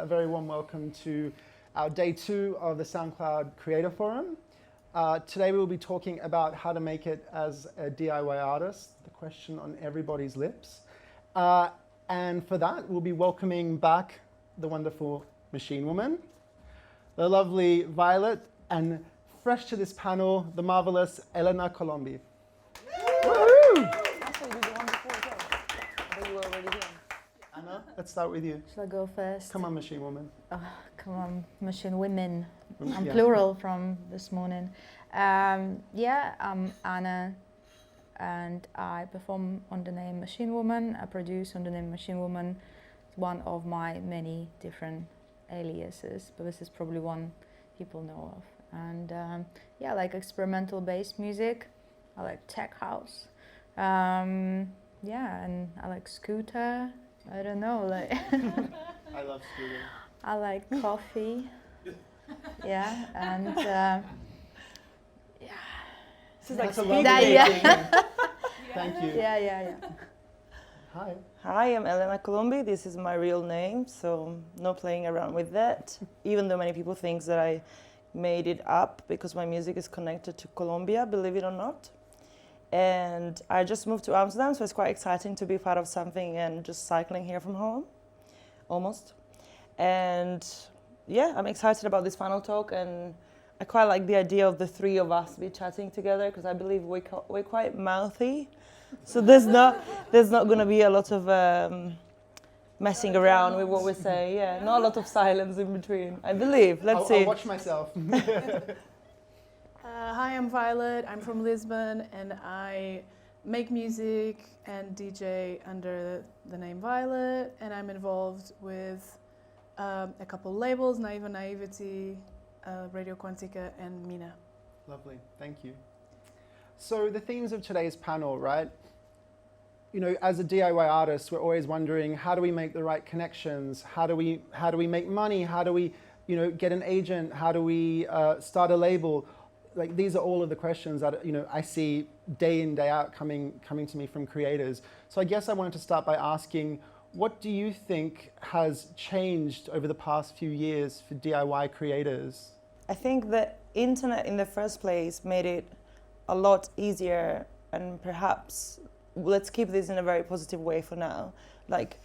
a very warm welcome to our day 2 of the SoundCloud Creator Forum. Today we will be talking about how to make it as a DIY artist, the question on everybody's lips. And for that, we'll be welcoming back the wonderful Machine Woman, the lovely Violet, and fresh to this panel, the marvelous Elena Colombi. Woohoo! Actually, you did the one before as well. I think you were already here. Anna, let's start with you. Should I go first? Come on, Machine Woman. Oh, come on, Machine Women. I'm Yeah. plural from this morning. Yeah, I'm Anna, and I perform under the name Machine Woman. I produce under the name Machine Woman. It's one of my many different aliases, but this is probably one people know of. And yeah, I like experimental bass music. I like tech house. Yeah, and I like Scooter. I don't know, like I love Scooter. I like coffee. Yeah, and yeah. This is like That's a speed lovely That- dating. yeah. Thank you. Yeah. Hi. Hi, I'm Elena Colombi. This is my real name, so no playing around with that. Even though many people think that I made it up because my music is connected to Colombia, believe it or not. And I just moved to Amsterdam, so it's quite exciting to be part of something and just cycling here from home, almost. And yeah, I'm excited about this panel talk, and I quite like the idea of the three of us be chatting together because I believe we're quite mouthy. So there's not going to be a lot of messing around with what we say. Yeah, not a lot of silence in between. I believe. Let's see. I'll watch myself. Hi, I'm Violet. I'm from Lisbon, and I make music and DJ under the name Violet, and I'm involved with a couple labels, Naiva Naivety, Radio Quantica, and Mina. Lovely, thank you. So the themes of today's panel, right? You know, as a DIY artist, we're always wondering, how do we make the right connections? How do we make money? How do we, you know, get an agent? How do we start a label? Like, these are all of the questions that, you know, I see day in, day out coming to me from creators. So I guess I wanted to start by asking, what do you think has changed over the past few years for DIY creators? I think the internet in the first place made it a lot easier, and perhaps let's keep this in a very positive way for now. Like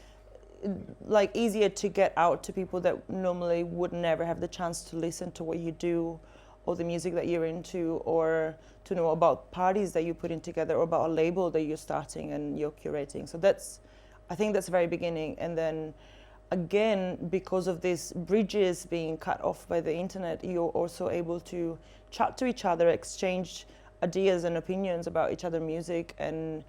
easier to get out to people that normally would never have the chance to listen to what you do, or the music that you're into, or to know about parties that you're putting together, or about a label that you're starting and you're curating. So I think that's the very beginning. And then again, because of these bridges being cut off by the internet, you're also able to chat to each other, exchange ideas and opinions about each other's music, and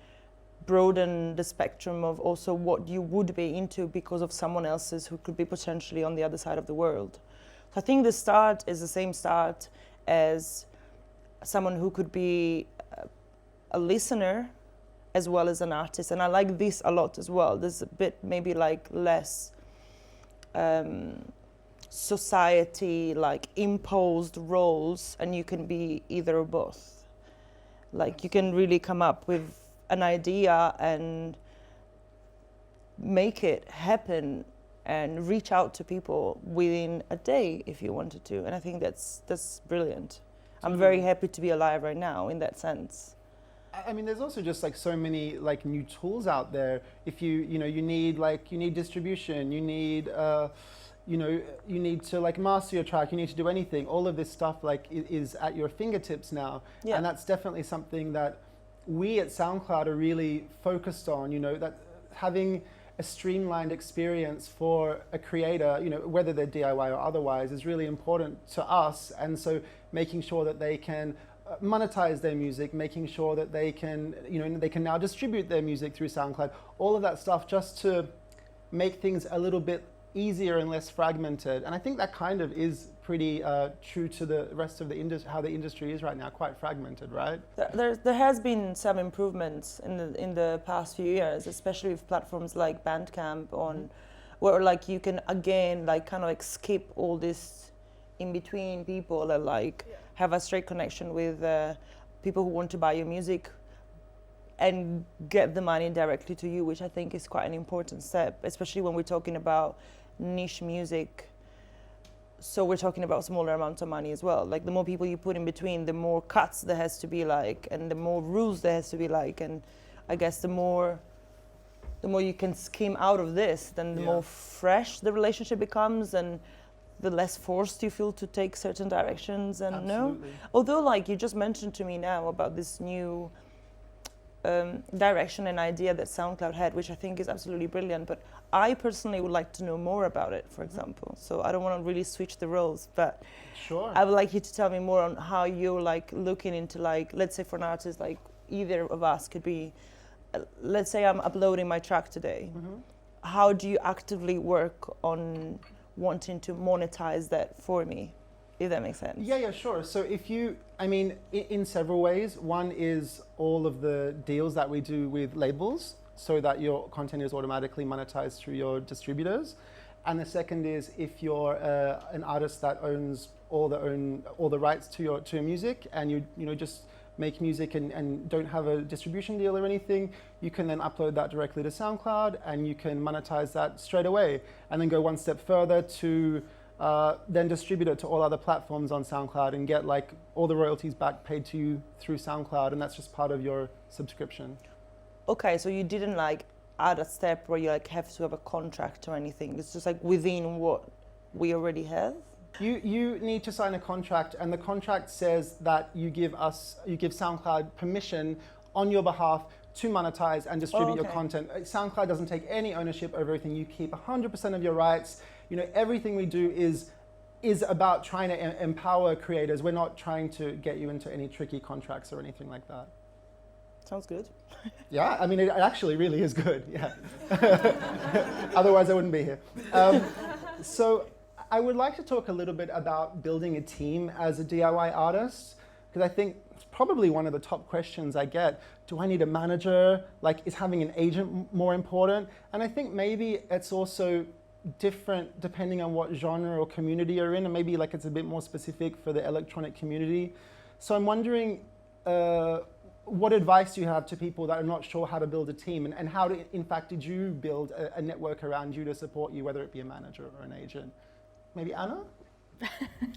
broaden the spectrum of also what you would be into because of someone else's who could be potentially on the other side of the world. So I think the start is the same start as someone who could be a listener as well as an artist. And I like this a lot as well. There's a bit maybe like less society like imposed roles, and you can be either or both. Like, you can really come up with an idea and make it happen and reach out to people within a day if you wanted to. And I think that's brilliant. I'm very happy to be alive right now in that sense. I mean, there's also just like so many like new tools out there. If you need distribution, you need to like master your track, you need to do anything. All of this stuff like is at your fingertips now. Yeah. And that's definitely something that we at SoundCloud are really focused on, you know, that having a streamlined experience for a creator, you know, whether they're DIY or otherwise, is really important to us. And so making sure that they can monetize their music, making sure that they can, you know, they can now distribute their music through SoundCloud, all of that stuff, just to make things a little bit easier and less fragmented. And I think that kind of is pretty true to the rest of the industry, how the industry is right now, quite fragmented, right? There has been some improvements in the past few years, especially with platforms like Bandcamp, where like you can again like kind of like skip all this in between people and like have a straight connection with people who want to buy your music and get the money directly to you, which I think is quite an important step, especially when we're talking about niche music. So we're talking about smaller amounts of money as well. Like the more people you put in between, the more cuts there has to be like, and the more rules there has to be like, and I guess the more you can skim out of this, then the more fresh the relationship becomes, and the less forced you feel to take certain directions. And Absolutely. although like you just mentioned to me now about this new direction and idea that SoundCloud had, which I think is absolutely brilliant, but I personally would like to know more about it, for example. So I don't want to really switch the roles, but Sure. I would like you to tell me more on how you're like looking into, like, let's say for an artist, like either of us could be, let's say I'm uploading my track today. How do you actively work on wanting to monetize that for me, if that makes sense? Yeah, sure. So in several ways. One is all of the deals that we do with labels so that your content is automatically monetized through your distributors. And the second is if you're an artist that owns all the rights to your music, and you just make music and don't have a distribution deal or anything, you can then upload that directly to SoundCloud and you can monetize that straight away, and then go one step further to then distribute it to all other platforms on SoundCloud and get like all the royalties back paid to you through SoundCloud, and that's just part of your subscription. Okay, so you didn't like add a step where you like have to have a contract or anything. It's just like within what we already have. You need to sign a contract, and the contract says that you give SoundCloud permission on your behalf to monetize and distribute your content. SoundCloud doesn't take any ownership over everything. You keep 100% of your rights. Everything we do is about trying to empower creators. We're not trying to get you into any tricky contracts or anything like that. Sounds good. Yeah, I mean, it actually really is good, yeah. Otherwise I wouldn't be here. So I would like to talk a little bit about building a team as a DIY artist, because I think it's probably one of the top questions I get. Do I need a manager? Like, is having an agent more important? And I think maybe it's also different depending on what genre or community you're in, and maybe like it's a bit more specific for the electronic community. So I'm wondering, what advice do you have to people that are not sure how to build a team, and how in fact did you build a network around you to support you, whether it be a manager or an agent? Maybe Anna?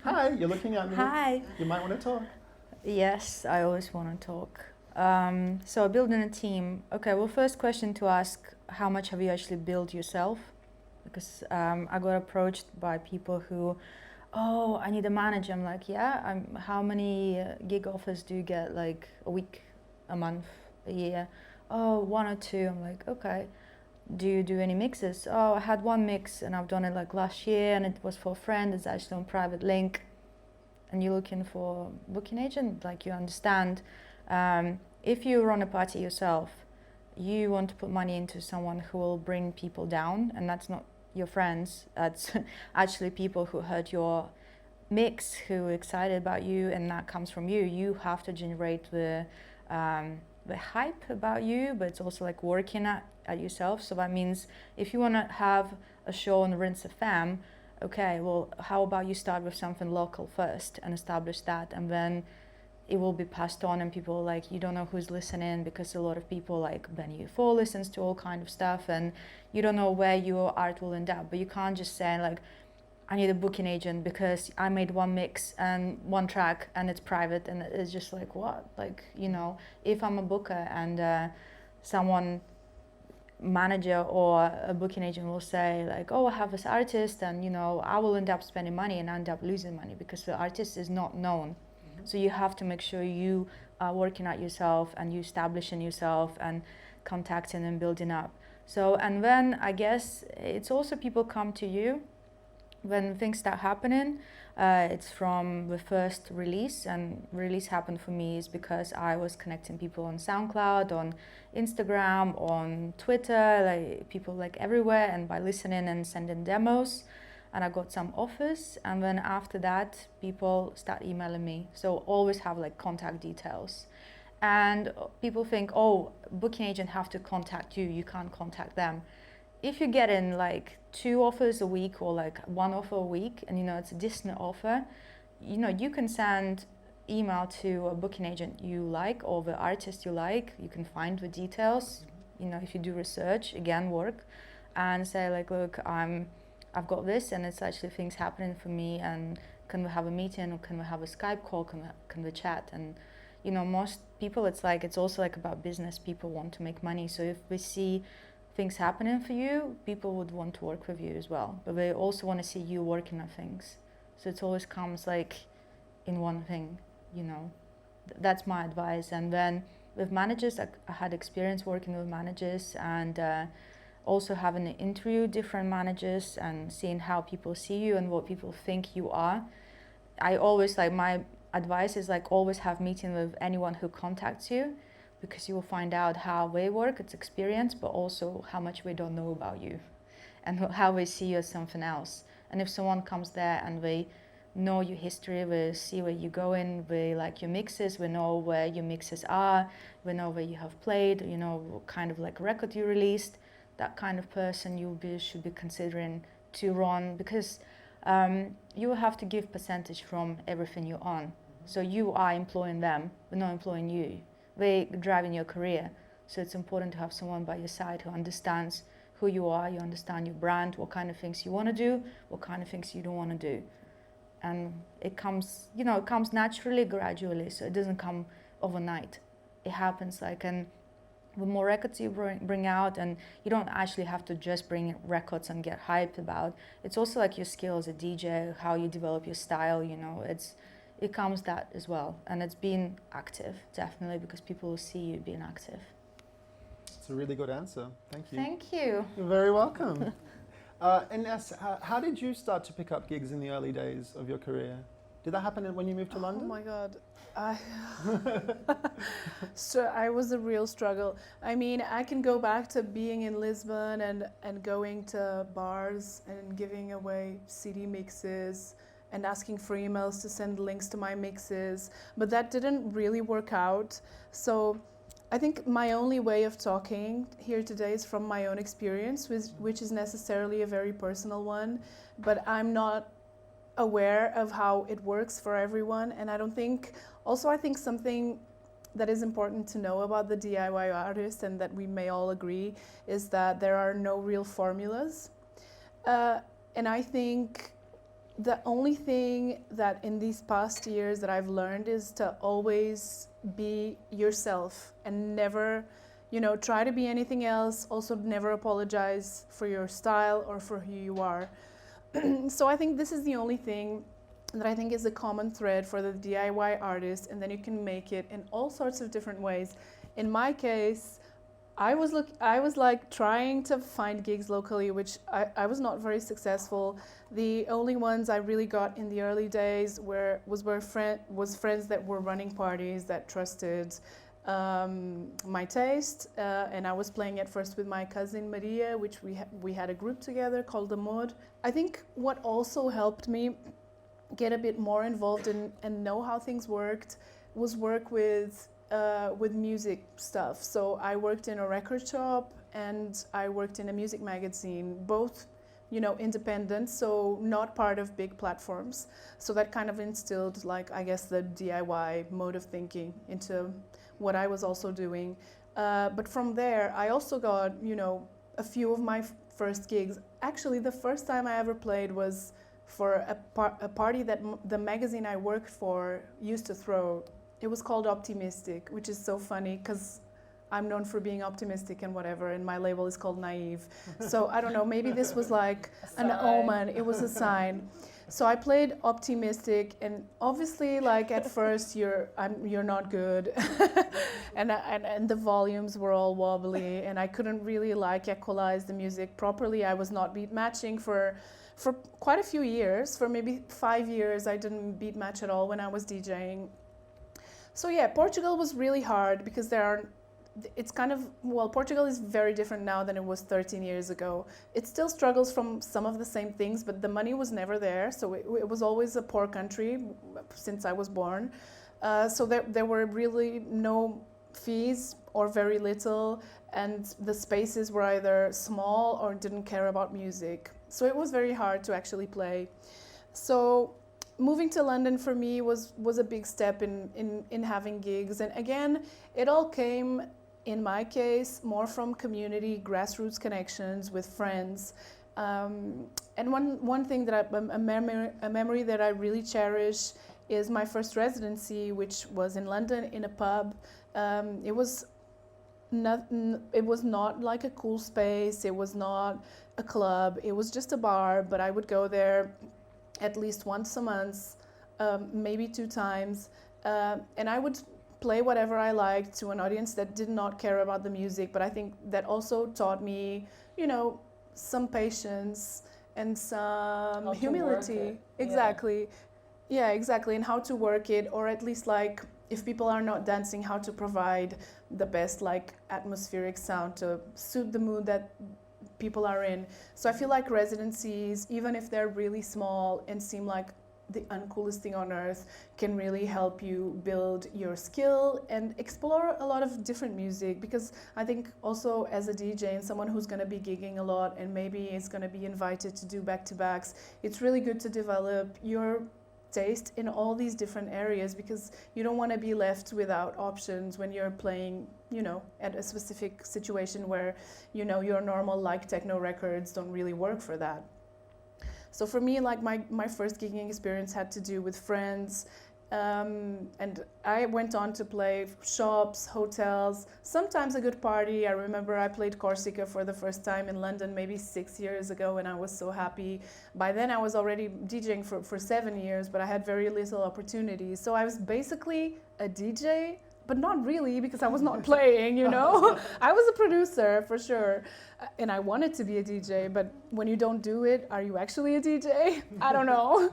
Hi, you're looking at me. Hi. You might want to talk. Yes, I always want to talk. So building a team. Okay, well, first question to ask, how much have you actually built yourself? Because I got approached by people who, oh, I need a manager. I'm like, yeah, how many gig offers do you get? Like a week, a month, a year? Oh, 1 or 2. I'm like, okay. Do you do any mixes? Oh, I had one mix and I've done it like last year, and it was for a friend. It's actually on private link. And you're looking for a booking agent, like you understand. If you run a party yourself, you want to put money into someone who will bring people down, and that's not your friends. That's actually people who heard your mix, who are excited about you, and that comes from you. You have to generate the hype about you, but it's also like working at yourself. So that means if you want to have a show on Rinse FM, okay, well, how about you start with something local first and establish that, and then it will be passed on, and people like, you don't know who's listening, because a lot of people like Ben U4 listens to all kind of stuff, and you don't know where your art will end up. But you can't just say like, I need a booking agent because I made one mix and one track and it's private, and it's just like, what? Like, if I'm a booker and someone, manager or a booking agent will say like, oh, I have this artist, and I will end up spending money and end up losing money because the artist is not known. So you have to make sure you are working at yourself and you establishing yourself and contacting and building up. So, and then I guess it's also people come to you when things start happening. It's from the first release, and release happened for me is because I was connecting people on SoundCloud, on Instagram, on Twitter, like people like everywhere, and by listening and sending demos. And I got some offers, and then after that people start emailing me. So always have like contact details. And people think, oh, booking agent have to contact you, you can't contact them. If you get in like 2 offers a week or like 1 offer a week, and it's a decent offer, you can send email to a booking agent you like or the artist you like. You can find the details, if you do research, again, work, and say like, look, I'm I've got this, and it's actually things happening for me, and can we have a meeting, or can we have a Skype call, can we chat? And you know, most people, it's also like about business. People want to make money, so if we see things happening for you, people would want to work with you as well, but they also want to see you working on things. So it always comes like in one thing, you know. That's my advice. And then with managers, I had experience working with managers, and also having to interview different managers and seeing how people see you and what people think you are. I always, like, my advice is like always have meeting with anyone who contacts you, because you will find out how they work, it's experience, but also how much they don't know about you and how they see you as something else. And if someone comes there and they know your history, they see where you're going, they like your mixes, they know where your mixes are, they know where you have played, you know, what kind of like record you released, that kind of person should be considering to run, because you will have to give percentage from everything you own. So you are employing them, they're not employing you. They're driving your career. So it's important to have someone by your side who understands who you are, you understand your brand, what kind of things you want to do, what kind of things you don't want to do. And it comes, you know, it comes naturally, gradually, so it doesn't come overnight. It happens like, and the more records you bring out, and you don't actually have to just bring records and get hyped about, it's also like your skill as a DJ, how you develop your style, you know, it comes that as well. And it's being active, definitely, because people will see you being active. It's a really good answer. Thank you. Thank you. You're very welcome. And how did you start to pick up gigs in the early days of your career? Did that happen when you moved to London? Oh my God. So I was a real struggle. I mean, I can go back to being in Lisbon and going to bars and giving away CD mixes and asking for emails to send links to my mixes, but that didn't really work out. So I think my only way of talking here today is from my own experience, which is necessarily a very personal one, but I'm not aware of how it works for everyone. And I think something that is important to know about the DIY artist, and that we may all agree, is that there are no real formulas. And I think the only thing that in these past years that I've learned is to always be yourself and never, you know, try to be anything else. Also, never apologize for your style or for who you are. So I think this is the only thing that I think is a common thread for the DIY artist, and then you can make it in all sorts of different ways. In my case, I was like trying to find gigs locally, which I was not very successful. The only ones I really got in the early days was friends that were running parties that trusted my taste, and I was playing at first with my cousin Maria, which we had a group together called the Mod. I think what also helped me get a bit more involved and know how things worked was work with music stuff. So I worked in a record shop and I worked in a music magazine, both, you know, independent, so not part of big platforms. So that kind of instilled, like, I guess, the DIY mode of thinking into what I was also doing. But from there, I also got, you know, a few of my first gigs. Actually, the first time I ever played was for a party that the magazine I worked for used to throw. It was called Optimistic, which is so funny because I'm known for being optimistic and whatever, and my label is called Naive. So I don't know, maybe this was like an omen, it was a sign. So I played Optimistic, and obviously, like, at first you're not good, and the volumes were all wobbly, and I couldn't really like equalize the music properly. I was not beat matching for quite a few years. For maybe 5 years, I didn't beat match at all when I was DJing. So yeah, Portugal was really hard because Portugal is very different now than it was 13 years ago. It still struggles from some of the same things, but the money was never there. So it was always a poor country since I was born. So there were really no fees or very little, and the spaces were either small or didn't care about music. So it was very hard to actually play. So moving to London for me was a big step in having gigs. And again, it all came, in my case, more from community, grassroots connections with friends. and one thing that a memory that I really cherish is my first residency, which was in London in a pub. It was not like a cool space. It was not a club. It was just a bar. But I would go there at least once a month, maybe 2 times, and I would play whatever I liked to an audience that did not care about the music. But I think that also taught me, some patience and some humility. Exactly. Yeah, exactly. And how to work it, or at least like if people are not dancing, how to provide the best like atmospheric sound to suit the mood that people are in. So I feel like residencies, even if they're really small and seem like the uncoolest thing on earth, can really help you build your skill and explore a lot of different music. Because I think also as a DJ and someone who's going to be gigging a lot and maybe is going to be invited to do back-to-backs, it's really good to develop your taste in all these different areas, because you don't want to be left without options when you're playing, at a specific situation where, your normal like techno records don't really work for that. So for me, like my first gigging experience had to do with friends, and I went on to play shops, hotels, sometimes a good party. I remember I played Corsica for the first time in London maybe 6 years ago, and I was so happy. By then I was already DJing for 7 years, but I had very little opportunities. So I was basically a DJ, but not really, because I was not playing, I was a producer for sure, and I wanted to be a DJ, but when you don't do it, are you actually a DJ? I don't know.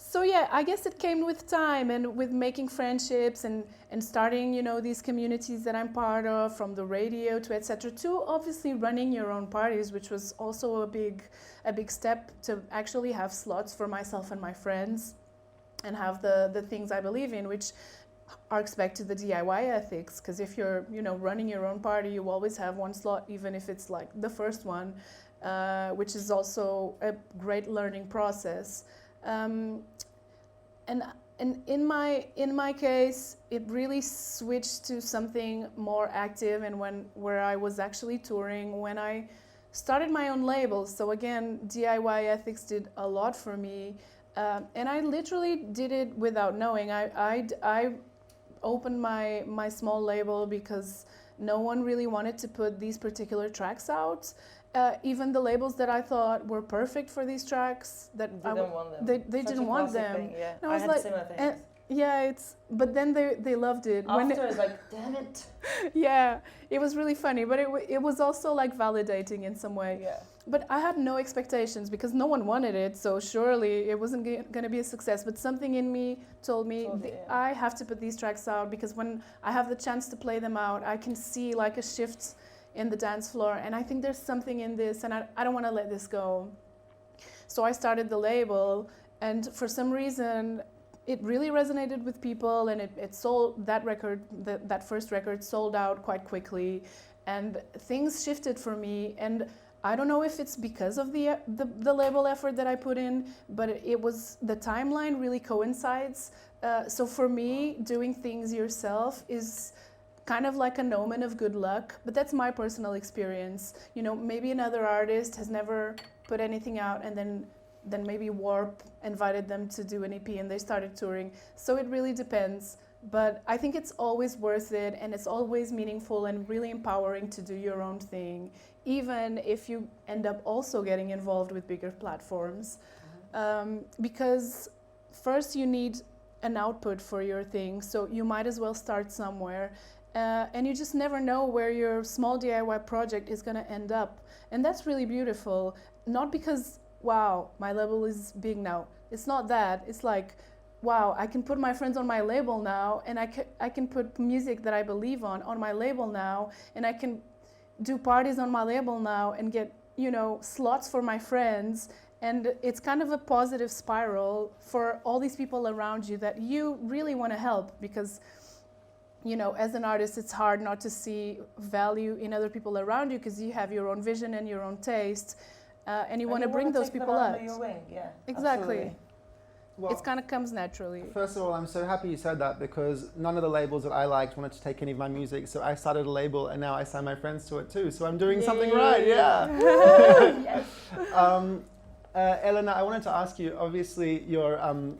So yeah, I guess it came with time and with making friendships and starting, these communities that I'm part of, from the radio to etc., to obviously running your own parties, which was also a big step, to actually have slots for myself and my friends and have the things I believe in, which harks back to the DIY ethics. Because if you're, running your own party, you always have one slot, even if it's like the first one, which is also a great learning process. And in my case, it really switched to something more active, and where I was actually touring when I started my own label. So again, DIY ethics did a lot for me, and I literally did it without knowing. I opened my small label because no one really wanted to put these particular tracks out. Even the labels that I thought were perfect for these tracks, they didn't want them. Yeah, and I was had like, similar things. But then they loved it. After, it's like, damn it. Yeah, it was really funny, but it was also like validating in some way. Yeah. But I had no expectations because no one wanted it, so surely it wasn't going to be a success. But something in me told me I have to put these tracks out, because when I have the chance to play them out, I can see like a shift in the dance floor, and I think there's something in this, and I don't want to let this go. So I started the label, and for some reason it really resonated with people, and it sold. That record, that first record, sold out quite quickly, and things shifted for me. And I don't know if it's because of the label effort that I put in, but it was, the timeline really coincides. So for me, doing things yourself is kind of like an omen of good luck, but that's my personal experience. Maybe another artist has never put anything out, and then maybe Warp invited them to do an EP and they started touring. So it really depends. But I think it's always worth it, and it's always meaningful and really empowering to do your own thing, even if you end up also getting involved with bigger platforms. Because first you need an output for your thing, so you might as well start somewhere. And you just never know where your small DIY project is going to end up. And that's really beautiful. Not because, wow, my label is big now. It's not that. It's like, wow, I can put my friends on my label now, and I can put music that I believe on my label now, and I can do parties on my label now and get, slots for my friends. And it's kind of a positive spiral for all these people around you that you really want to help, because as an artist, it's hard not to see value in other people around you, because you have your own vision and your own taste, and you want to bring those people up. Your wing. Yeah, exactly. Absolutely. Well, it kind of comes naturally. First of all, I'm so happy you said that because none of the labels that I liked wanted to take any of my music, so I started a label and now I sign my friends to it too. So I'm doing something right, yeah. Yes. Elena, I wanted to ask you. Obviously, your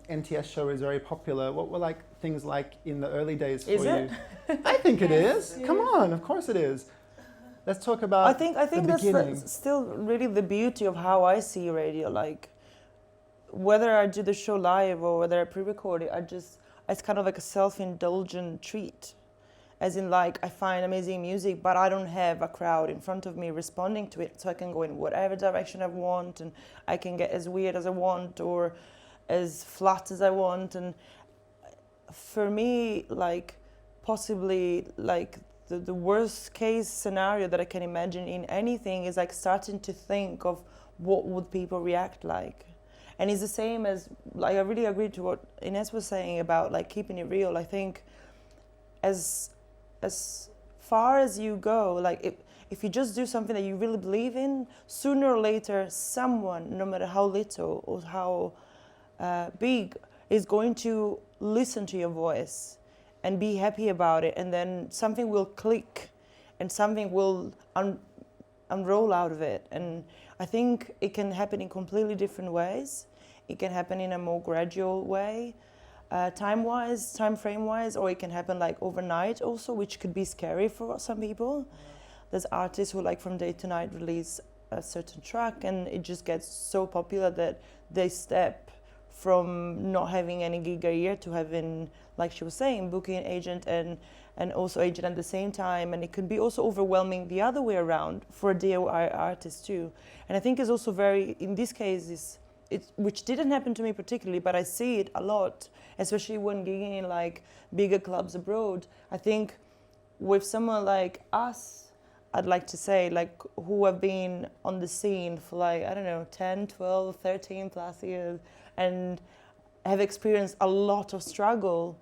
NTS show is very popular. What were like things like in the early days for Is you? it? I think it is. Yes. Come on, of course it is. Let's talk about. I think the that's beginning. still really the beauty of how I see radio. Like, whether I do the show live or whether I pre-record it, it's kind of like a self-indulgent treat. As in, like, I find amazing music, but I don't have a crowd in front of me responding to it, so I can go in whatever direction I want, and I can get as weird as I want or as flat as I want. And for me, like, possibly, like, the worst case scenario that I can imagine in anything is like starting to think of what would people react like. And it's the same as, like, I really agree to what Ines was saying about like keeping it real. I think as far as you go, like if you just do something that you really believe in, sooner or later someone, no matter how little or how big, is going to listen to your voice and be happy about it, and then something will click and something will unroll out of it. And I think it can happen in completely different ways. It can happen in a more gradual way, time frame-wise, or it can happen like overnight also, which could be scary for some people. There's artists who like from day to night release a certain track and it just gets so popular that they step from not having any gig a year to having, like she was saying, booking an agent and also agent at the same time. And it can be also overwhelming the other way around for a DIY artist too. And I think it's also very, in this case, which didn't happen to me particularly, but I see it a lot, especially when gigging in like bigger clubs abroad. I think with someone like us, I'd like to say, like, who have been on the scene for like, I don't know, 10, 12, 13 plus years, and have experienced a lot of struggle.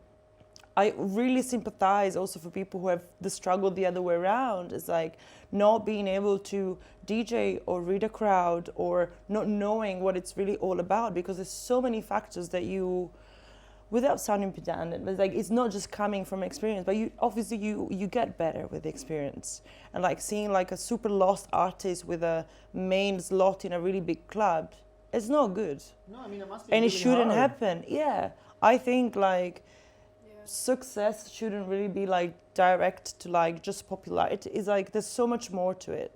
I really sympathize also for people who have the struggle the other way around. It's like not being able to DJ or read a crowd or not knowing what it's really all about, because there's so many factors that you, without sounding pedantic, but like it's not just coming from experience, but you obviously you get better with the experience. And like seeing like a super lost artist with a main slot in a really big club, it's not good. No, I mean it must be. And it really shouldn't hard. happen. Yeah, I think like success shouldn't really be like direct to like just popularity. It's like there's so much more to it.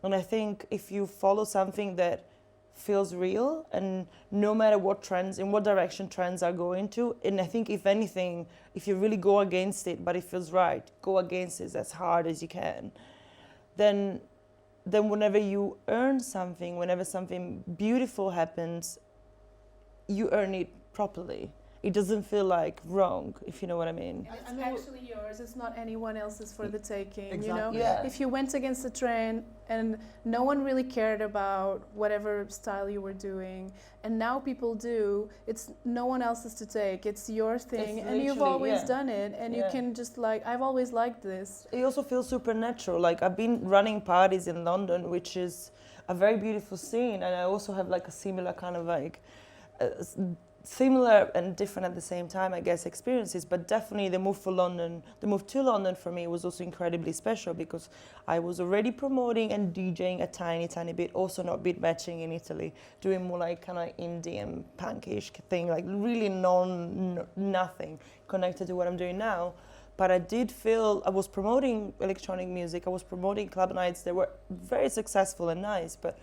And I think if you follow something that feels real, and no matter what trends, in what direction trends are going to, and I think if anything, if you really go against it but it feels right, go against it as hard as you can, then whenever you earn something, whenever something beautiful happens, you earn it properly. It doesn't feel like wrong, if you know what I mean. It's actually yours. It's not anyone else's for the taking. Exactly. You know, Yeah. if you went against the trend and no one really cared about whatever style you were doing, and now people do, it's no one else's to take. It's your thing, It's and you've literally, always yeah. done it, and you Yeah. can just like, I've always liked this. It also feels supernatural. Like I've been running parties in London, which is a very beautiful scene, and I also have like a similar kind of like similar and different at the same time, I guess, experiences. But definitely the move to London for me was also incredibly special, because I was already promoting and DJing a tiny bit, also not beat matching in Italy, doing more like kind of indie and punkish thing, like really nothing connected to what I'm doing now. But I did feel I was promoting electronic music, I was promoting club nights. They were very successful and nice, but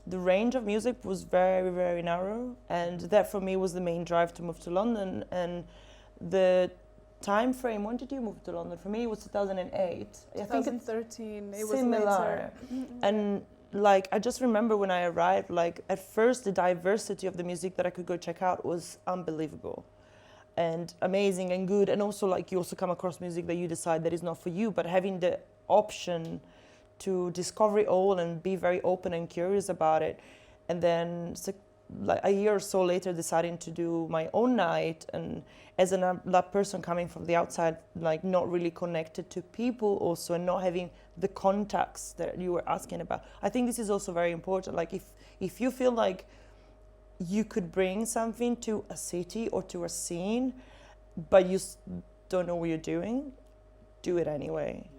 the range of music was very, very narrow, and that for me was the main drive to move to London. And the time frame, when did you move to London? For me, it was 2008. I think it's 2013. It was similar. later. And like, I just remember when I arrived, like at first the diversity of the music that I could go check out was unbelievable and amazing and good. And also like you also come across music that you decide that is not for you, but having the option to discover it all and be very open and curious about it. And then like a year or so later deciding to do my own night, and as a person coming from the outside, like not really connected to people also, and not having the contacts that you were asking about. I think this is also very important. Like if you feel like you could bring something to a city or to a scene, but you don't know what you're doing, do it anyway.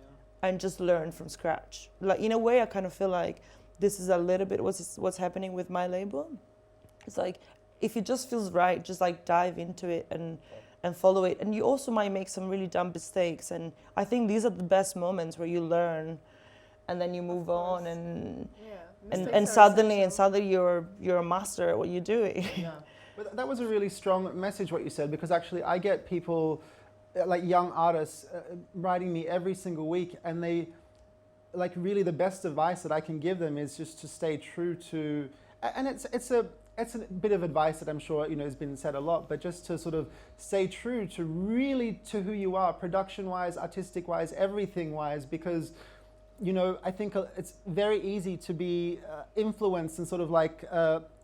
And just learn from scratch. Like, in a way, I kind of feel like this is a little bit what's happening with my label. It's like, if it just feels right, just like dive into it and follow it. And you also might make some really dumb mistakes. And I think these are the best moments where you learn and then you move on and suddenly you're a master at what you're doing. Yeah, but that was a really strong message what you said, because actually I get people like young artists writing me every single week, and they like, really the best advice that I can give them is just to stay true to, and it's a bit of advice that I'm sure has been said a lot, but just to sort of stay true to really to who you are, production wise, artistic wise, everything wise, because I think it's very easy to be influenced and sort of like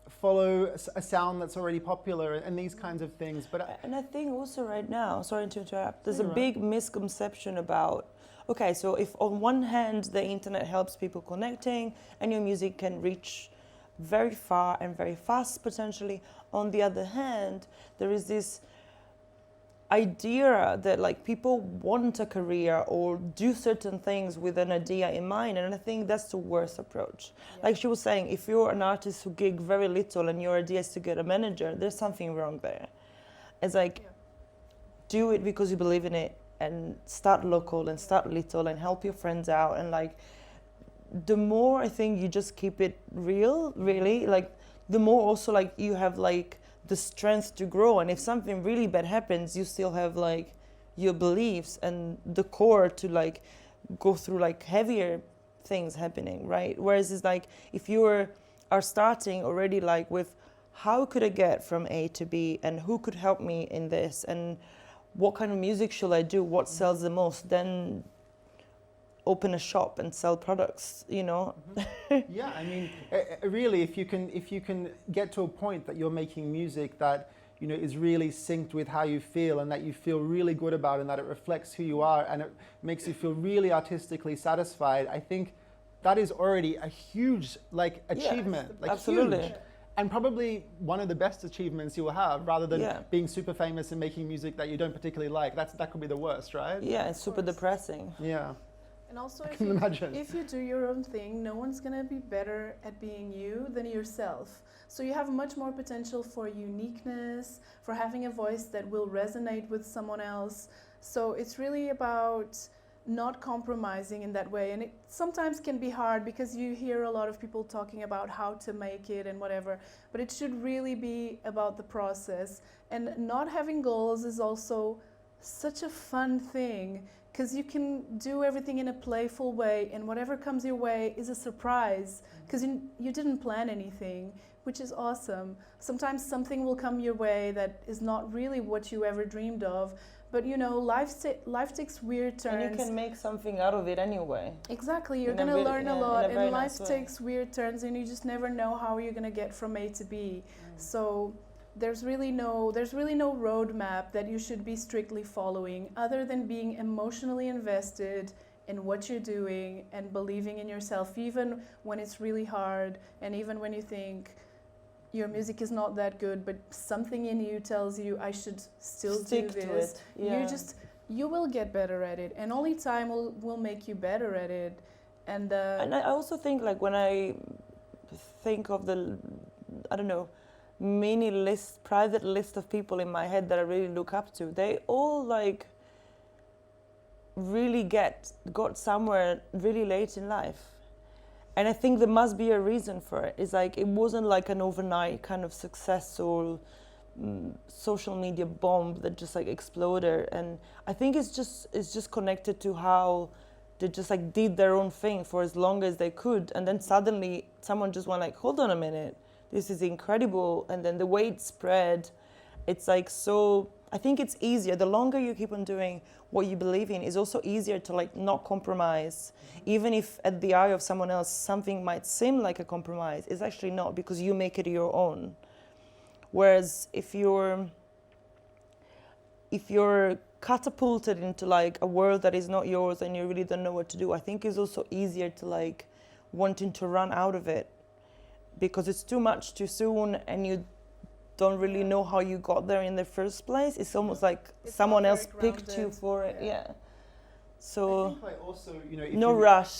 follow a sound that's already popular and these kinds of things. And I think also right now, sorry to interrupt, there's a big misconception about, okay, so if on one hand the internet helps people connecting and your music can reach very far and very fast potentially, on the other hand there is this idea that like people want a career or do certain things with an idea in mind, and I think that's the worst approach. Like she was saying, if you're an artist who gig very little and your idea is to get a manager, there's something wrong there. It's like, do it because you believe in it, and start local and start little and help your friends out. And like, the more I think you just keep it real, really, like the more also like you have like the strength to grow. And if something really bad happens, you still have like your beliefs and the core to like go through like heavier things happening, right? Whereas it's like, if you are starting already like with, how could I get from A to B, and who could help me in this, and what kind of music should I do, what sells the most, then open a shop and sell products, Yeah, I mean, really, if you can get to a point that you're making music that is really synced with how you feel, and that you feel really good about, and that it reflects who you are, and it makes you feel really artistically satisfied, I think that is already a huge achievement. Like, absolutely. Huge. And probably one of the best achievements you will have, rather than being super famous and making music that you don't particularly like. That could be the worst, right? Yeah, it's super depressing. Yeah. And also, if you do your own thing, no one's going to be better at being you than yourself. So you have much more potential for uniqueness, for having a voice that will resonate with someone else. So it's really about not compromising in that way. And it sometimes can be hard, because you hear a lot of people talking about how to make it and whatever, but it should really be about the process. And not having goals is also such a fun thing, because you can do everything in a playful way, and whatever comes your way is a surprise, because you didn't plan anything, which is awesome. Sometimes something will come your way that is not really what you ever dreamed of, but life takes weird turns. And you can make something out of it anyway. Exactly, you're going to learn a lot, and life takes weird turns, and you just never know how you're going to get from A to B. So there's really no roadmap that you should be strictly following, other than being emotionally invested in what you're doing and believing in yourself, even when it's really hard, and even when you think your music is not that good, but something in you tells you, I should still Stick do to this. it. Yeah. You will get better at it, and only time will make you better at it. And I also think, like, when I think of the, I don't know, private list of people in my head that I really look up to, they all like really got somewhere really late in life. And I think there must be a reason for it. It's like, it wasn't like an overnight kind of success or social media bomb that just like exploded. And I think it's just connected to how they just like did their own thing for as long as they could. And then suddenly someone just went like, hold on a minute, this is incredible. And then the way it spread, it's like, so I think it's easier. The longer you keep on doing what you believe in, is also easier to like not compromise. Even if at the eye of someone else, something might seem like a compromise, it's actually not, because you make it your own. Whereas if you're catapulted into like a world that is not yours and you really don't know what to do, I think it's also easier to like wanting to run out of it, because it's too much too soon and you don't really know how you got there in the first place. It's almost like It's someone not else very picked you grounded. for it. Yeah. Yeah. I So think like also, you know, if no you, rush.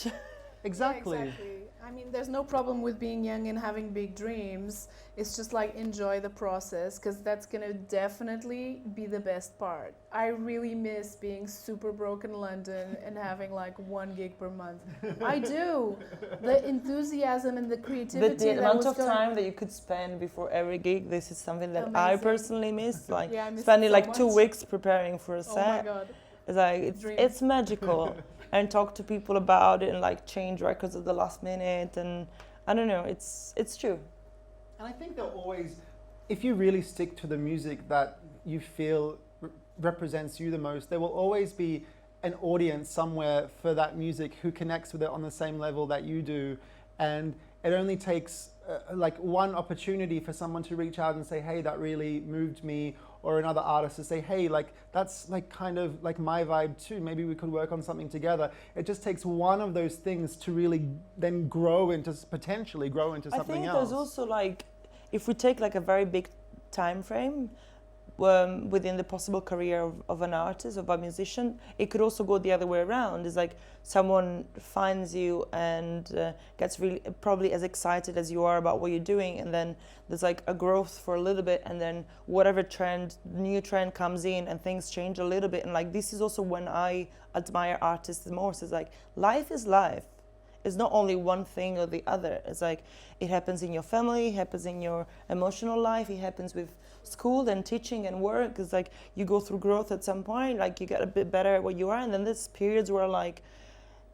exactly. Yeah, exactly. I mean, there's no problem with being young and having big dreams. It's just like enjoy the process, because that's gonna definitely be the best part. I really miss being super broke in London and having like 1 gig per month. I do. The enthusiasm and the creativity The that amount was of going. time that you could spend before every gig, this is something that I Amazing. personally miss. Like Yeah, I miss it spending so like 2 much. weeks preparing for a Oh my set. god. It's like Dream. it's magical. And talk to people about it and like change records at the last minute, and I don't know, it's true. And I think there'll always, if you really stick to the music that you feel represents you the most, there will always be an audience somewhere for that music who connects with it on the same level that you do. And it only takes like one opportunity for someone to reach out and say, hey, that really moved me, or another artist to say, hey, like that's like kind of like my vibe too, maybe we could work on something together. It just takes one of those things to really then potentially grow into something I think else. there's also like, if we take like a very big time frame within the possible career of an artist, of a musician, it could also go the other way around. It's like someone finds you and gets really probably as excited as you are about what you're doing, and then there's like a growth for a little bit, and then whatever new trend comes in and things change a little bit. And like this is also when I admire artists the most. It's like life is life. It's not only one thing or the other. It's like it happens in your family, it happens in your emotional life, it happens with school and teaching and work. It's like you go through growth at some point, like you get a bit better at what you are, and then there's periods where like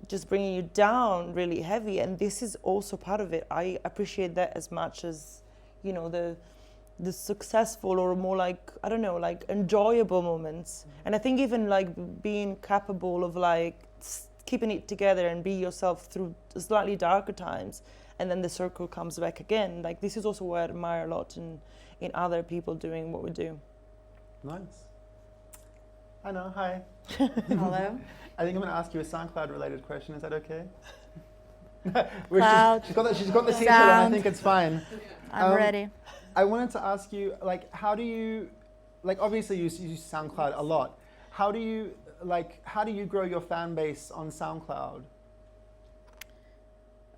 just bringing you down really heavy, and this is also part of it. I appreciate that as much as, you know, the successful or more like, I don't know, like enjoyable moments. And I think even like being capable of like keeping it together and be yourself through slightly darker times, and then the circle comes back again. Like this is also what I admire a lot in other people doing what we do. Nice. I know, hi. Hello. I think I'm going to ask you a SoundCloud related question. Is that okay? Cloud. She's got the t-shirt on. I think it's fine. I'm ready. I wanted to ask you, like, how do you, like, obviously you use SoundCloud a lot. How do you grow your fan base on SoundCloud?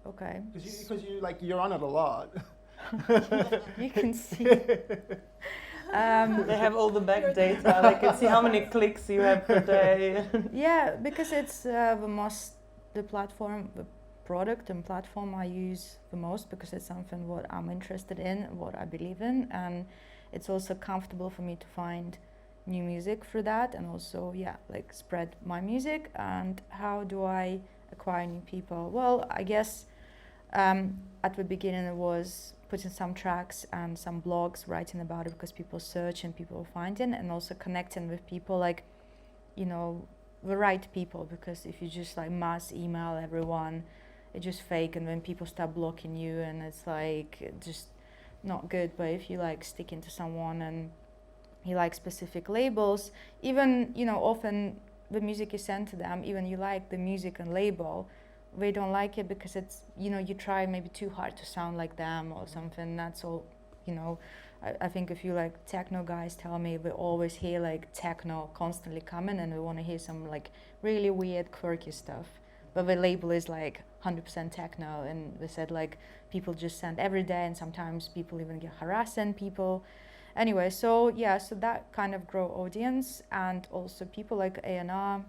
Okay. Because you're on it a lot. You can see. They have all the back data. They can see how many clicks you have per day. Yeah, because it's the product and platform I use the most, because it's something what I'm interested in, what I believe in, and it's also comfortable for me to find new music through that, and also like spread my music. And how do I acquire new people? Well, I guess at the beginning it was putting some tracks and some blogs, writing about it because people search and people find it, and also connecting with people, like, you know, the right people, because if you just like mass email everyone, it's just fake, and then people start blocking you, and it's like just not good. But if you like sticking to someone and you like specific labels, even, you know, often the music you send to them, even you like the music and label, they don't like it because it's, you know, you try maybe too hard to sound like them or something. That's all, you know. I think if you like techno guys tell me, we always hear like techno constantly coming, and we want to hear some like really weird quirky stuff, but the label is like 100% techno, and they said like people just send every day, and sometimes people even get harassing people. Anyway, so that kind of grow audience, and also people like A&R,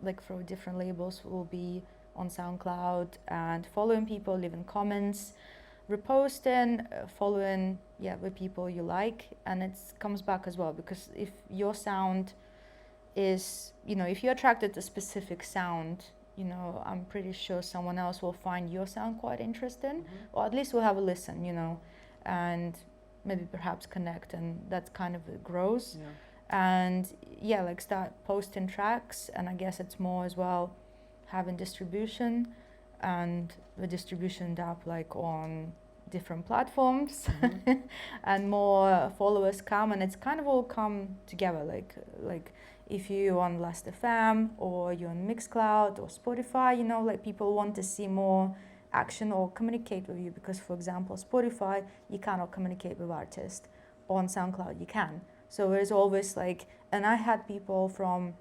like for different labels, will be on SoundCloud and following people, leaving comments, reposting, following the people you like, and it comes back as well, because if your sound is, you know, if you're attracted to a specific sound, you know, I'm pretty sure someone else will find your sound quite interesting, or at least will have a listen, you know, and maybe perhaps connect, and that's kind of it grows. And like start posting tracks, and I guess it's more as well having distribution, and the distribution up like on different platforms, and more followers come, and it's kind of all come together, like if you're on Last.fm or you're on Mixcloud or Spotify, you know, like people want to see more action or communicate with you, because for example Spotify, you cannot communicate with artists, on SoundCloud you can. So there's always like, and I had people from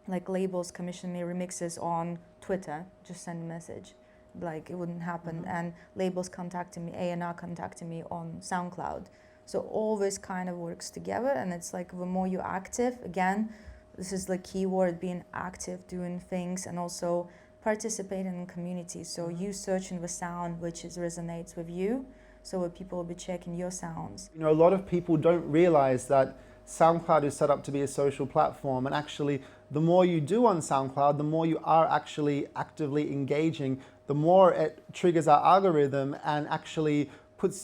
like labels commission me remixes on Twitter, just send a message, like it wouldn't happen. And labels contacting me, A&R contacting me on SoundCloud. So all this kind of works together, and it's like the more you're active, again, this is the key word, being active, doing things, and also participating in communities. So you searching the sound which resonates with you, so that people will be checking your sounds. You know, a lot of people don't realize that SoundCloud is set up to be a social platform, and actually the more you do on SoundCloud, the more you are actually actively engaging, the more it triggers our algorithm and actually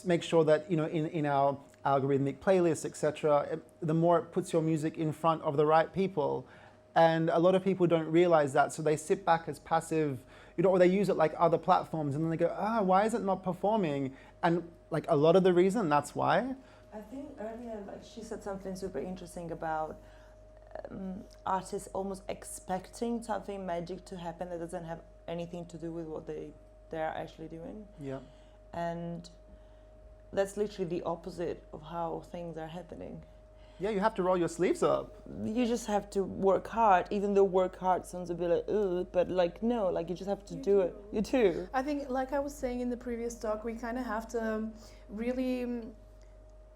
makes sure that, you know, in our algorithmic playlists, etc., the more it puts your music in front of the right people. And a lot of people don't realize that, so they sit back as passive, you know, or they use it like other platforms, and then they go, why is it not performing? And like a lot of the reason, that's why. I think earlier, like she said something super interesting about artists almost expecting something magic to happen that doesn't have anything to do with what they're actually doing. Yeah. And that's literally the opposite of how things are happening. Yeah, you have to roll your sleeves up. You just have to work hard, even though work hard sounds a bit like, ugh, but like, no, like you just have to do it. You do. I think, like I was saying in the previous talk, we kind of have to really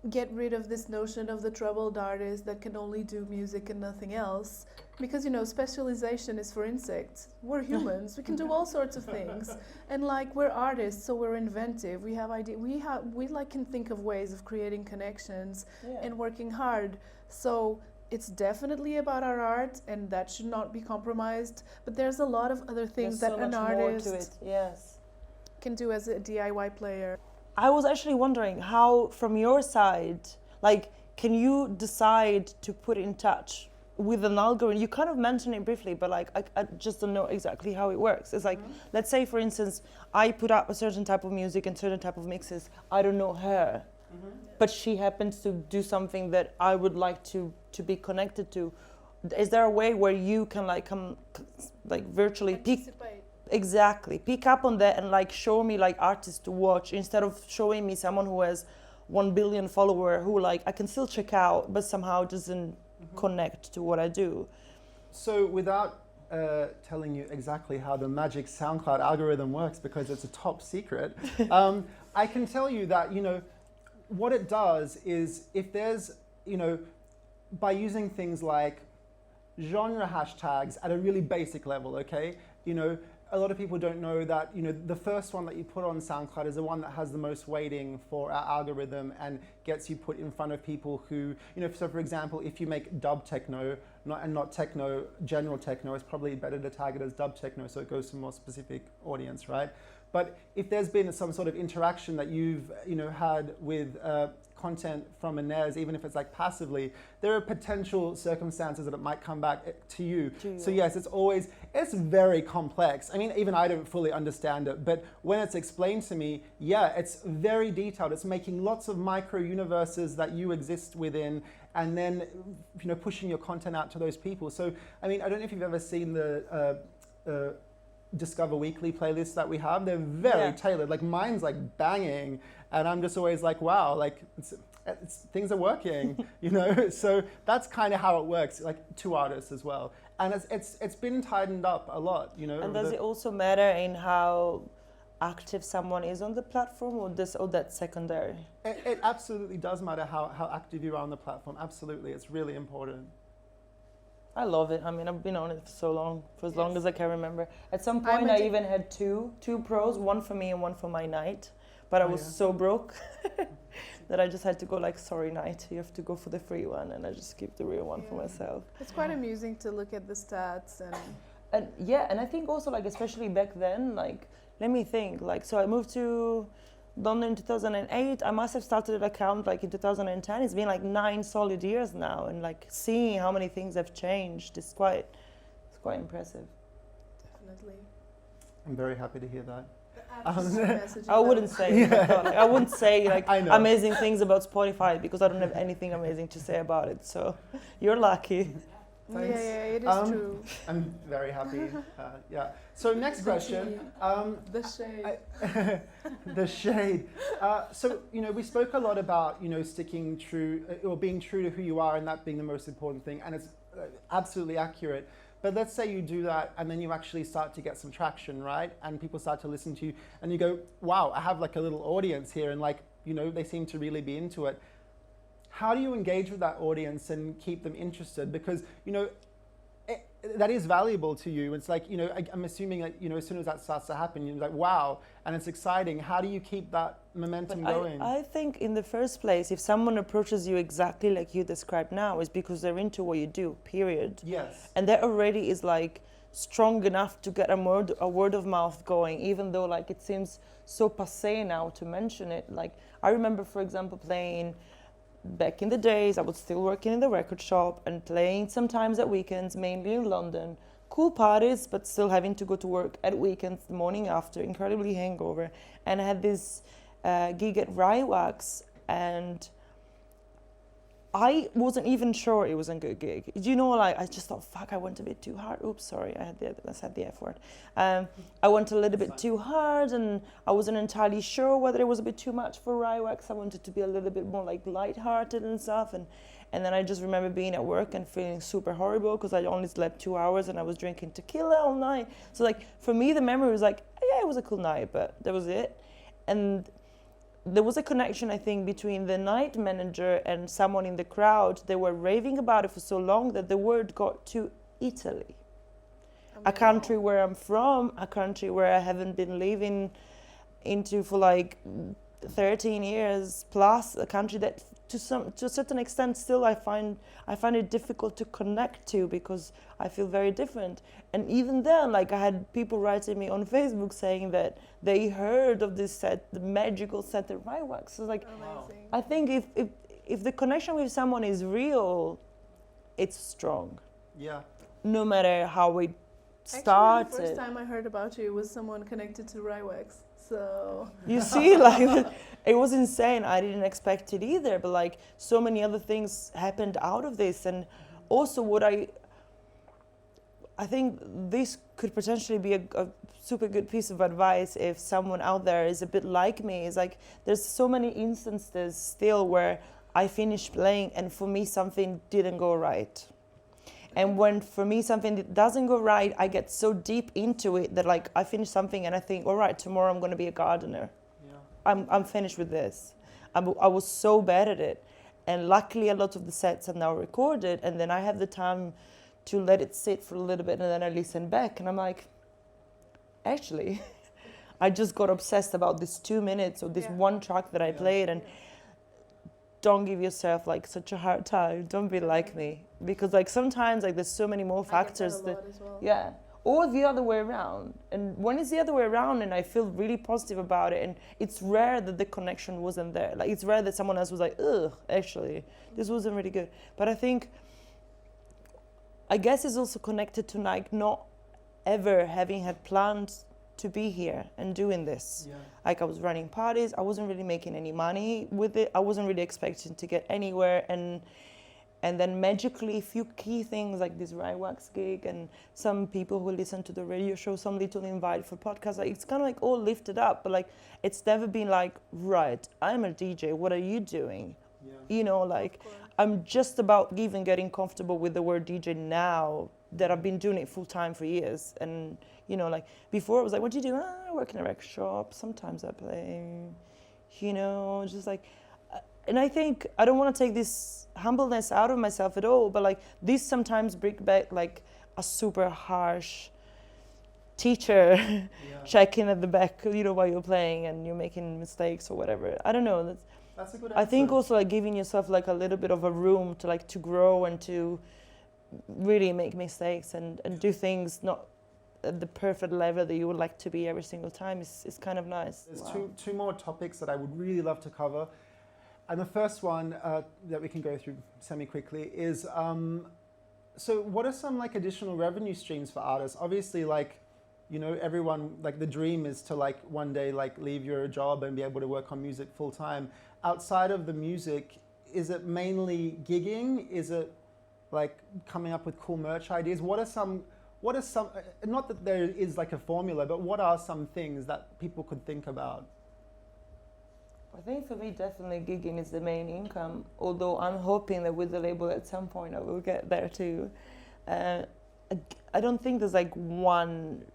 get rid of this notion of the troubled artist that can only do music and nothing else, because, you know, specialization is for insects. We're humans, we can do all sorts of things, and like we're artists, so we're inventive, we have ideas, we like can think of ways of creating connections and working hard. So it's definitely about our art, and that should not be compromised, but there's a lot of other things that an artist can do as a DIY player. I was actually wondering how, from your side, like, can you decide to put in touch with an algorithm? You kind of mentioned it briefly, but like, I just don't know exactly how it works. It's like, let's say, for instance, I put up a certain type of music and certain type of mixes. I don't know her, but she happens to do something that I would like to be connected to. Is there a way where you can like come, like virtually pick up on that and like show me like artists to watch, instead of showing me someone who has 1 billion follower who like I can still check out but somehow doesn't connect to what I do? So without telling you exactly how the magic SoundCloud algorithm works, because it's a top secret, I can tell you that, you know, what it does is, if there's, you know, by using things like genre hashtags at a really basic level, okay, you know, a lot of people don't know that, you know, the first one that you put on SoundCloud is the one that has the most weighting for our algorithm and gets you put in front of people who, you know, so for example, if you make dub techno, not techno, general techno, it's probably better to tag it as dub techno, so it goes to a more specific audience, right? But if there's been some sort of interaction that you've, you know, had with content from Inez, even if it's like passively, there are potential circumstances that it might come back to you. So yes, it's very complex. I mean, even I don't fully understand it, but when it's explained to me, yeah, it's very detailed. It's making lots of micro universes that you exist within, and then, you know, pushing your content out to those people. So, I mean, I don't know if you've ever seen the Discover Weekly playlists that we have. They're very tailored. Like mine's like banging, and I'm just always like, wow, like things are working, you know. So that's kind of how it works, like to artists as well. And it's been tightened up a lot, you know. And does it also matter in how active someone is on the platform, or that's secondary? It absolutely does matter how active you are on the platform. Absolutely, it's really important. I love it. I mean, I've been on it for so long, for as long as I can remember. At some point, I even had two pros, one for me and one for my night. But I was so broke that I just had to go like, sorry, night, you have to go for the free one, and I just keep the real one for myself. It's quite amusing to look at the stats and I think also like, especially back then, like, let me think, like, so I moved to London in 2008. I must have started an account like in 2010. It's been like 9 solid years now, and like seeing how many things have changed is quite impressive. Definitely. I'm very happy to hear that. I wouldn't say I wouldn't say like amazing things about Spotify, because I don't have anything amazing to say about it. So you're lucky. Thanks. Yeah, it is true. I'm very happy. Yeah. So next question. The shade. The shade. So we spoke a lot about sticking true or being true to who you are, and that being the most important thing, and it's absolutely accurate. But let's say you do that, and then you actually start to get some traction, right? And people start to listen to you, and you go, "Wow, I have like a little audience here," and they seem to really be into it. How do you engage with that audience and keep them interested? Because that is valuable to you. It's like I'm assuming that as soon as that starts to happen, you're like, wow, and it's exciting. How do you keep that momentum going? I think in the first place, if someone approaches you exactly like you described now, is because they're into what you do. Period. Yes. And that already is like strong enough to get a word of mouth going, even though like it seems so passé now to mention it. Like I remember, for example, playing. Back in the days, I was still working in the record shop and playing sometimes at weekends, mainly in London. Cool parties, but still having to go to work at weekends the morning after, incredibly hangover. And I had this gig at Rywax, and I wasn't even sure it was a good gig. I just thought, fuck, I went a bit too hard. Oops, sorry, I said the F word. I went a little bit too hard, and I wasn't entirely sure whether it was a bit too much for Rywax. I wanted to be a little bit more like lighthearted and stuff. And then I just remember being at work and feeling super horrible because I only slept 2 hours and I was drinking tequila all night. So like for me, the memory was like, yeah, it was a cool night, but that was it. And there was a connection, I think, between the night manager and someone in the crowd. They were raving about it for so long that the word got to Italy, a country where I'm from, a country where I haven't been living into for like 13 years plus, a country that to a certain extent still I find it difficult to connect to because I feel very different. And even then, like I had people writing me on Facebook saying that they heard of this set, the magical set at Rywax. So like, Amazing. I think if the connection with someone is real, it's strong. Yeah. No matter how it Actually, started. the first time I heard about you was someone connected to Rywax. So You see, like it was insane. I didn't expect it either, but like so many other things happened out of this. And also what I think this could potentially be a super good piece of advice if someone out there is a bit like me, is like there's so many instances still where I finished playing and for me something didn't go right. And when for me something doesn't go right, I get so deep into it that like I finish something and I think, all right, tomorrow I'm going to be a gardener. Yeah. I'm finished with this. I was so bad at it. And luckily a lot of the sets are now recorded, and then I have the time to let it sit for a little bit, and then I listen back and I'm like, actually, I just got obsessed about this 2 minutes or this one track that I played. And don't give yourself like such a hard time. Don't be like me, because like sometimes like there's so many more factors I get that a lot as well. yeah, or the other way around. And when it's the other way around and I feel really positive about it, and it's rare that the connection wasn't there. Like it's rare that someone else was like, ugh, actually this wasn't really good. But I guess it's also connected to like not ever having had plans to be here and doing this. Yeah. Like I was running parties, I wasn't really making any money with it. I wasn't really expecting to get anywhere, and then magically a few key things like this Rywax gig and some people who listen to the radio show, some little invite for podcasts, like it's kind of like all lifted up, but like it's never been like, right, I'm a DJ, what are you doing? Yeah. Like I'm just about even getting comfortable with the word DJ now that I've been doing it full time for years. And like before I was like, what do you do? I work in a record shop, sometimes I play, just like, and I think I don't want to take this humbleness out of myself at all, but like this sometimes brings back like a super harsh teacher checking at the back, while you're playing and you're making mistakes or whatever. I don't know. That's a good answer. I think also like giving yourself like a little bit of a room to grow and to really make mistakes and do things not at the perfect level that you would like to be every single time is kind of nice. There's two more topics that I would really love to cover. And the first one that we can go through semi-quickly is, so what are some like additional revenue streams for artists? Obviously, like, everyone, like the dream is to like one day like leave your job and be able to work on music full time. Outside of the music, is it mainly gigging? Is it like coming up with cool merch ideas? What are some, not that there is like a formula, but what are some things that people could think about? I think for me, definitely gigging is the main income, although I'm hoping that with the label at some point I will get there too. I don't think there's like one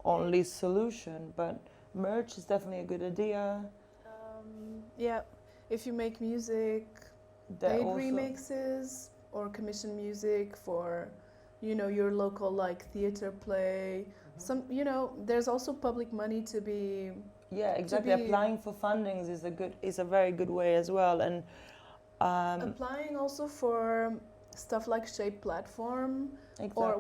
only solution, but merch is definitely a good idea. Yeah, if you make music, That paid also- remixes or commission music for, your local like theater play. Some, there's also public money to be. Yeah, exactly. be- Applying for fundings is a very good way as well, and Applying also for stuff like Shape Platform, exactly. or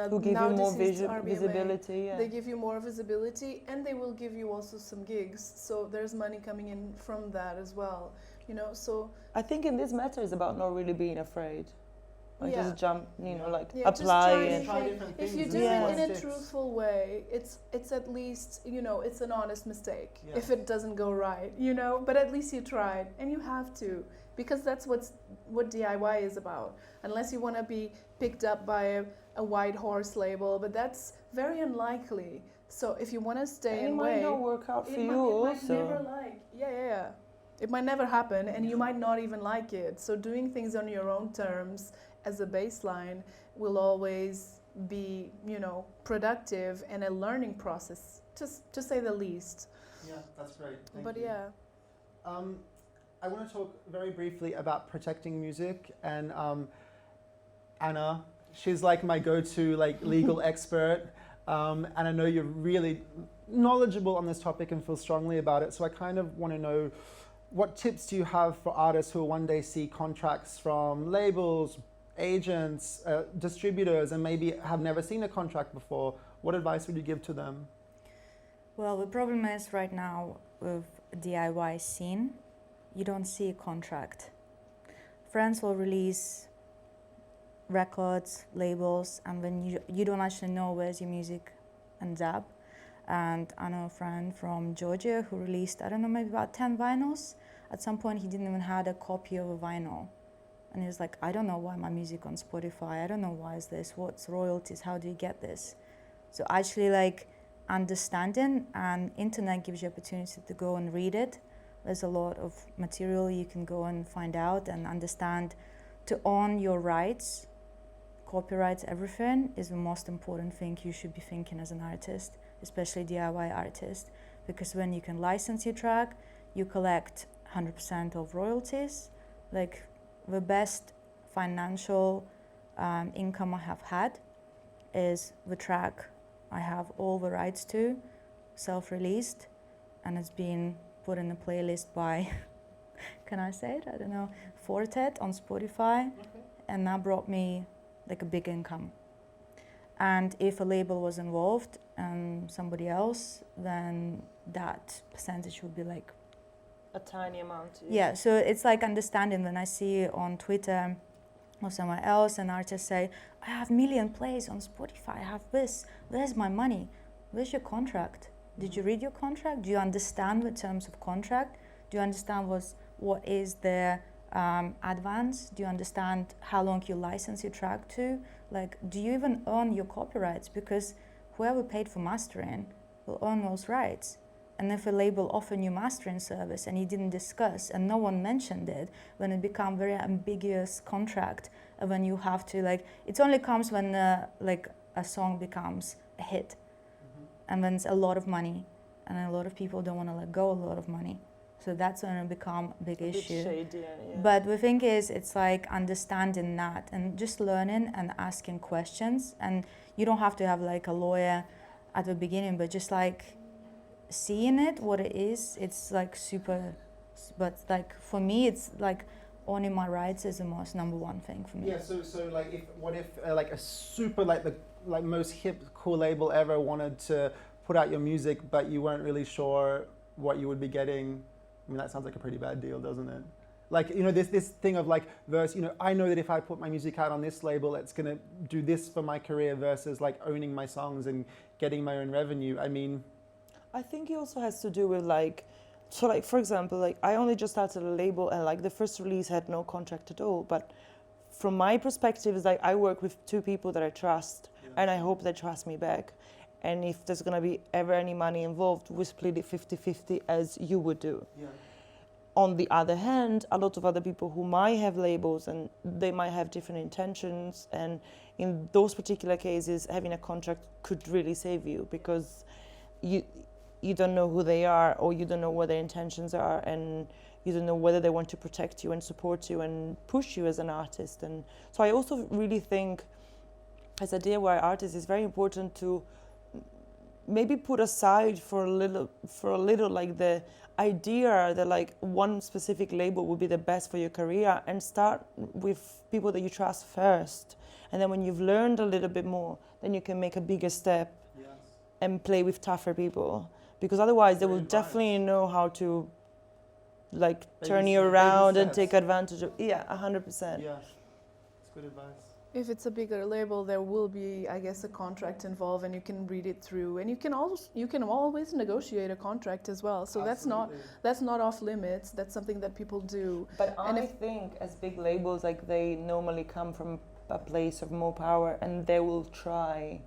who give now you more deceased RBMA. visibility. Yeah. They give you more visibility, and they will give you also some gigs. So there's money coming in from that as well. So I think in this matter is about not really being afraid. Like Yeah. just jump, like yeah, just apply try and Try different if you things do and see Yeah. what it in a sticks. truthful way, it's at least it's an honest mistake Yeah. if it doesn't go right, But at least you tried, and you have to, because that's what DIY is about. Unless you want to be picked up by a white horse label, but that's very unlikely. So if you want to stay and it in might way, not work out for it you might also. never yeah. It might never happen, and you might not even like it. So doing things on your own terms as a baseline will always be, productive and a learning process, just to say the least. Yeah, that's great. Thank But you. yeah, I want to talk very briefly about protecting music, and Anna, she's like my go-to like legal expert, and I know you're really knowledgeable on this topic and feel strongly about it. So I kind of want to know, what tips do you have for artists who will one day see contracts from labels, agents, distributors, and maybe have never seen a contract before? What advice would you give to them? Well, the problem is right now with DIY scene, you don't see a contract. Friends will release records, labels, and then you don't actually know where's your music ends up. And I know a friend from Georgia who released, I don't know, maybe about 10 vinyls. At some point, he didn't even have a copy of a vinyl. And he was like, I don't know why my music on Spotify. I don't know why is this. What's royalties? How do you get this? So actually, like, understanding, and internet gives you opportunity to go and read it. There's a lot of material you can go and find out and understand. To own your rights, copyrights, everything is the most important thing you should be thinking as an artist, especially DIY artist, because when you can license your track, you collect 100% of royalties. Like, the best financial income I have had is the track I have all the rights to, self-released, and it's been put in a playlist by, can I say it? I don't know, Fortet on Spotify, and that brought me like a big income. And if a label was involved and somebody else, then that percentage would be like A tiny amount. yeah, so it's like understanding when I see on Twitter or somewhere else an artist say, I have million plays on Spotify, I have this, where's my money? Where's your contract? Did you read your contract? Do you understand the terms of contract? Do you understand what is the advance? Do you understand how long you license your track to? Like, do you even own your copyrights? Because whoever paid for mastering will own those rights. And if a label offer you mastering service and you didn't discuss and no one mentioned it, when it becomes very ambiguous contract, and when you have to like, it only comes when like a song becomes a hit, and then it's a lot of money, and a lot of people don't want to let go a lot of money, so that's when it become a big issue. Shady, yeah. But the thing is, it's like understanding that and just learning and asking questions, and you don't have to have like a lawyer at the beginning, but just like seeing it what it is, it's like super. But like for me, it's like owning my rights is the most number one thing for me. Yeah. So like, what if like a super the most hip cool label ever wanted to put out your music, but you weren't really sure what you would be getting? I mean, that sounds like a pretty bad deal, doesn't it? Like, this thing of like verse, I know that if I put my music out on this label, it's gonna do this for my career versus like owning my songs and getting my own revenue. I mean, I think it also has to do with like, so like for example, like I only just started a label and like the first release had no contract at all, but from my perspective, is like I work with two people that I trust, and I hope they trust me back. And if there's going to be ever any money involved, we split it 50-50 as you would do. Yeah. On the other hand, a lot of other people who might have labels and they might have different intentions, and in those particular cases, having a contract could really save you, because you don't know who they are, or you don't know what their intentions are, and you don't know whether they want to protect you and support you and push you as an artist. And so I also really think, as a DIY artist, it's very important to maybe put aside for a little like the idea that like one specific label would be the best for your career, and start with people that you trust first. And then when you've learned a little bit more, then you can make a bigger step and play with tougher people. Because otherwise they will definitely know how to like turn you around and take advantage of. 100%. Yeah, it's good advice. If it's a bigger label, there will be, I guess, a contract involved, and you can read it through, and you can always negotiate a contract as well. So that's not off limits. That's something that people do. But I think as big labels, like they normally come from a place of more power, and they will try,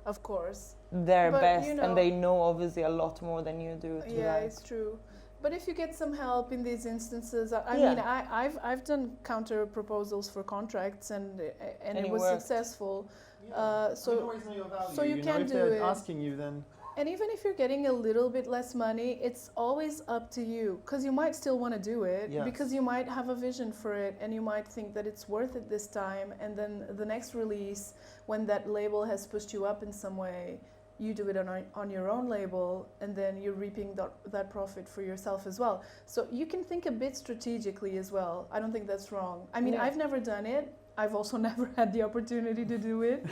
of course, their best, and they know obviously a lot more than you do. It's true. But if you get some help in these instances, I mean, I've done counter proposals for contracts, and it was successful. Yeah. So you can if do they're it. asking you, then. And even if you're getting a little bit less money, it's always up to you, because you might still want to do it, because you might have a vision for it, and you might think that it's worth it this time, and then the next release, when that label has pushed you up in some way, you do it on your own label, and then you're reaping that profit for yourself as well. So you can think a bit strategically as well. I don't think that's wrong. I mean, I've never done it. I've also never had the opportunity to do it.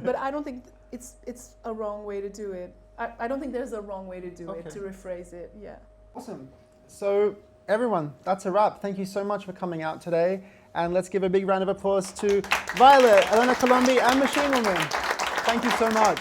But I don't think it's a wrong way to do it. I don't think there's a wrong way to do it, to rephrase it. Yeah. Awesome. So everyone, that's a wrap. Thank you so much for coming out today. And let's give a big round of applause to Violet, Elena Colombi, and Machine Woman. Thank you so much.